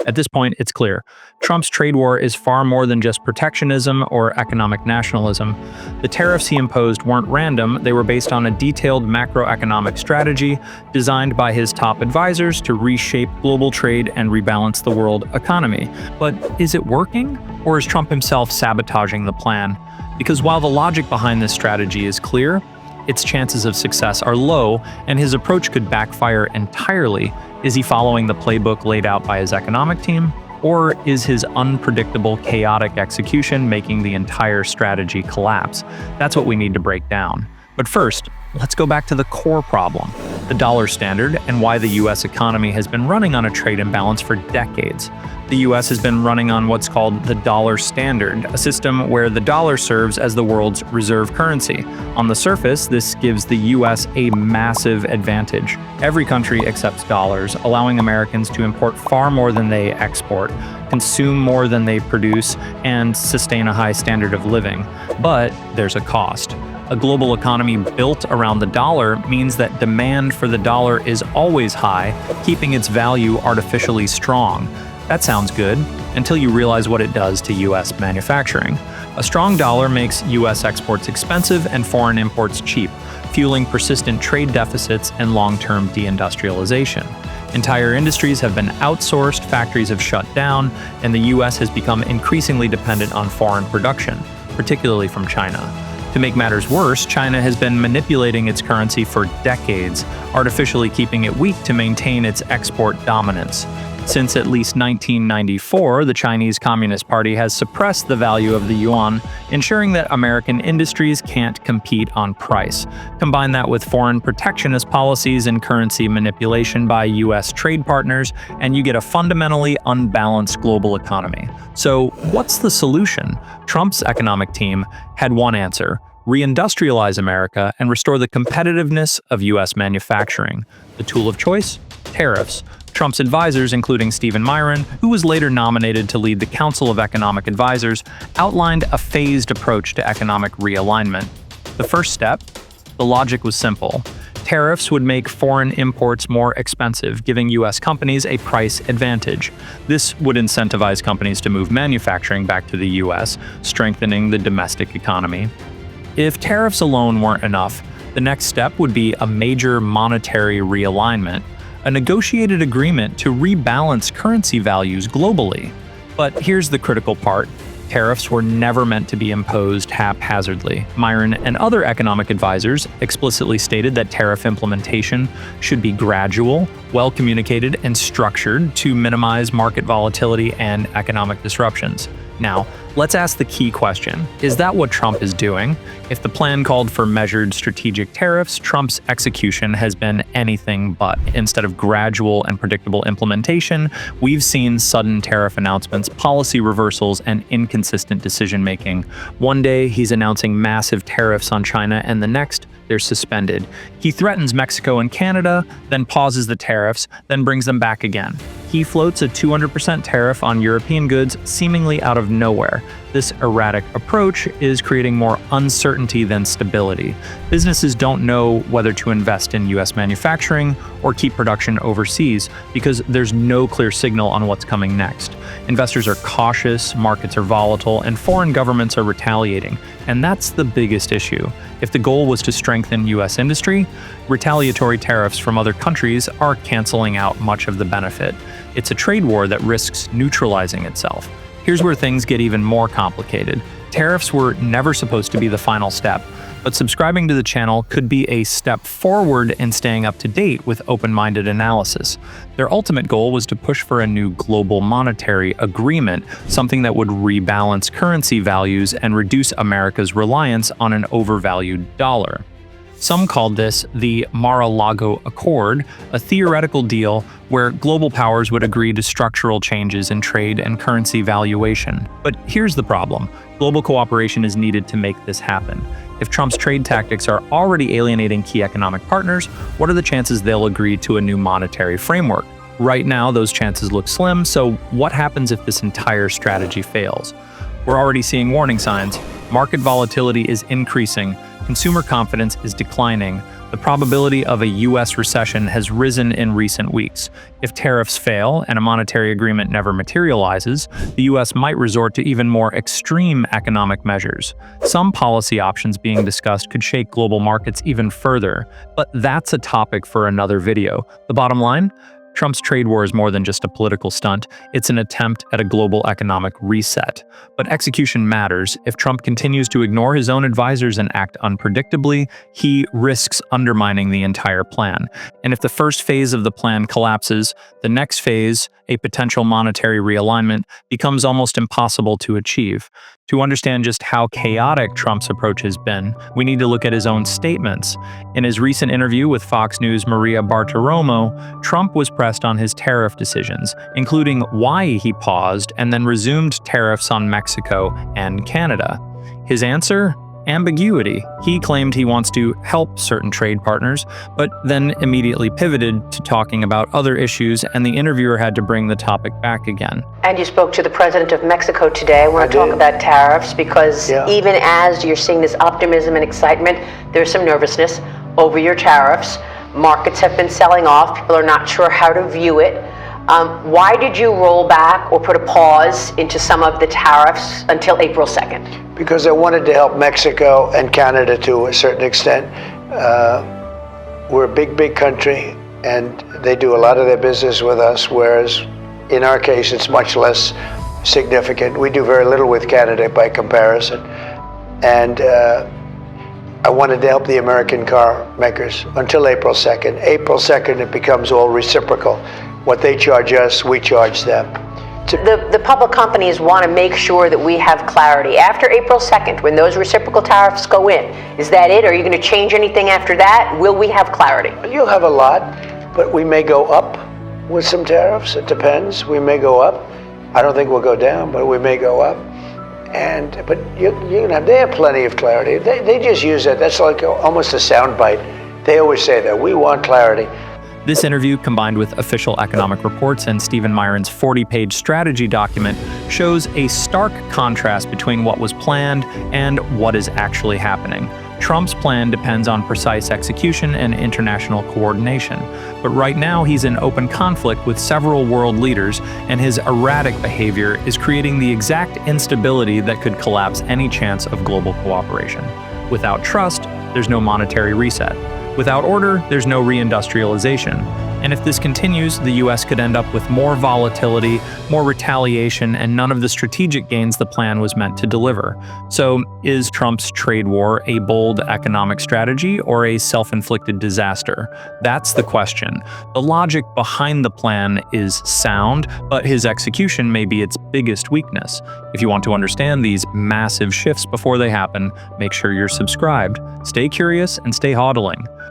At this point, it's clear. Trump's trade war is far more than just protectionism or economic nationalism. The tariffs he imposed weren't random, they were based on a detailed macroeconomic strategy designed by his top advisors to reshape global trade and rebalance the world economy. But is it working? Or is Trump himself sabotaging the plan? Because while the logic behind this strategy is clear, its chances of success are low, and his approach could backfire entirely. Is he following the playbook laid out by his economic team? Or is his unpredictable, chaotic execution making the entire strategy collapse? That's what we need to break down. But first, let's go back to the core problem, the dollar standard, and why the US economy has been running on a trade imbalance for decades. The US has been running on what's called the dollar standard, a system where the dollar serves as the world's reserve currency. On the surface, this gives the US a massive advantage. Every country accepts dollars, allowing Americans to import far more than they export, consume more than they produce, and sustain a high standard of living. But there's a cost. A global economy built around the dollar means that demand for the dollar is always high, keeping its value artificially strong. That sounds good, until you realize what it does to US manufacturing. A strong dollar makes US exports expensive and foreign imports cheap, fueling persistent trade deficits and long-term deindustrialization. Entire industries have been outsourced, factories have shut down, and the US has become increasingly dependent on foreign production, particularly from China. To make matters worse, China has been manipulating its currency for decades, artificially keeping it weak to maintain its export dominance. Since at least 1994, the Chinese Communist Party has suppressed the value of the yuan, ensuring that American industries can't compete on price. Combine that with foreign protectionist policies and currency manipulation by US trade partners, and you get a fundamentally unbalanced global economy. So, what's the solution? Trump's economic team had one answer: reindustrialize America and restore the competitiveness of US manufacturing. The tool of choice? Tariffs. Trump's advisors, including Stephen Miron, who was later nominated to lead the Council of Economic Advisors, outlined a phased approach to economic realignment. The first step? The logic was simple. Tariffs would make foreign imports more expensive, giving US companies a price advantage. This would incentivize companies to move manufacturing back to the US, strengthening the domestic economy. If tariffs alone weren't enough, the next step would be a major monetary realignment, a negotiated agreement to rebalance currency values globally. But here's the critical part. Tariffs were never meant to be imposed haphazardly. Miron and other economic advisors explicitly stated that tariff implementation should be gradual, well communicated, and structured to minimize market volatility and economic disruptions. Now, let's ask the key question. Is that what Trump is doing? If the plan called for measured strategic tariffs, Trump's execution has been anything but. Instead of gradual and predictable implementation, we've seen sudden tariff announcements, policy reversals, and inconsistent decision-making. One day, he's announcing massive tariffs on China, and the next, they're suspended. He threatens Mexico and Canada, then pauses the tariffs, then brings them back again. He floats a 200% tariff on European goods seemingly out of nowhere. This erratic approach is creating more uncertainty than stability. Businesses don't know whether to invest in US manufacturing or keep production overseas because there's no clear signal on what's coming next. Investors are cautious, markets are volatile, and foreign governments are retaliating. And that's the biggest issue. If the goal was to strengthen US industry, retaliatory tariffs from other countries are canceling out much of the benefit. It's a trade war that risks neutralizing itself. Here's where things get even more complicated. Tariffs were never supposed to be the final step, but subscribing to the channel could be a step forward in staying up to date with open-minded analysis. Their ultimate goal was to push for a new global monetary agreement, something that would rebalance currency values and reduce America's reliance on an overvalued dollar. Some called this the Mar-a-Lago Accord, a theoretical deal where global powers would agree to structural changes in trade and currency valuation. But here's the problem. Global cooperation is needed to make this happen. If Trump's trade tactics are already alienating key economic partners, what are the chances they'll agree to a new monetary framework? Right now, those chances look slim, so what happens if this entire strategy fails? We're already seeing warning signs. Market volatility is increasing, consumer confidence is declining, the The probability of a U.S. recession has risen in recent weeks. If tariffs fail and a monetary agreement never materializes, the U.S. might resort to even more extreme economic measures. Some policy options being discussed could shake global markets even further, but that's a topic for another video. The bottom line? Trump's trade war is more than just a political stunt, it's an attempt at a global economic reset. But execution matters. If Trump continues to ignore his own advisors and act unpredictably, he risks undermining the entire plan. And if the first phase of the plan collapses, the next phase, a potential monetary realignment, becomes almost impossible to achieve. To understand just how chaotic Trump's approach has been, we need to look at his own statements. In his recent interview with Fox News' Maria Bartiromo, Trump was pressed on his tariff decisions, including why he paused and then resumed tariffs on Mexico and Canada. His answer? Ambiguity. He claimed he wants to help certain trade partners, but then immediately pivoted to talking about other issues, and the interviewer had to bring the topic back again. And you spoke to the president of Mexico today. I want to talk about tariffs because even as you're seeing this optimism and excitement, there's some nervousness over your tariffs. Markets have been selling off. People are not sure how to view it. Why did you roll back or put a pause into some of the tariffs until April 2nd? Because I wanted to help Mexico and Canada to a certain extent. We're a big country, and they do a lot of their business with us, whereas in our case, it's much less significant. We do very little with Canada by comparison. And I wanted to help the American car makers until April 2nd. April 2nd, it becomes all reciprocal. What they charge us, we charge them. The public companies want to make sure that we have clarity. After April 2nd, when those reciprocal tariffs go in, is that it? Are you going to change anything after that? Will we have clarity? You'll have a lot, but we may go up with some tariffs. It depends. We may go up. I don't think we'll go down, but we may go up. But they have plenty of clarity. They just use it. That's like almost a soundbite. They always say that. We want clarity. This interview, combined with official economic reports and Stephen Myron's 40-page strategy document, shows a stark contrast between what was planned and what is actually happening. Trump's plan depends on precise execution and international coordination, but right now he's in open conflict with several world leaders, and his erratic behavior is creating the exact instability that could collapse any chance of global cooperation. Without trust, there's no monetary reset. Without order, there's no reindustrialization. And if this continues, the US could end up with more volatility, more retaliation, and none of the strategic gains the plan was meant to deliver. So, is Trump's trade war a bold economic strategy or a self-inflicted disaster? That's the question. The logic behind the plan is sound, but his execution may be its biggest weakness. If you want to understand these massive shifts before they happen, make sure you're subscribed. Stay curious and stay hodling.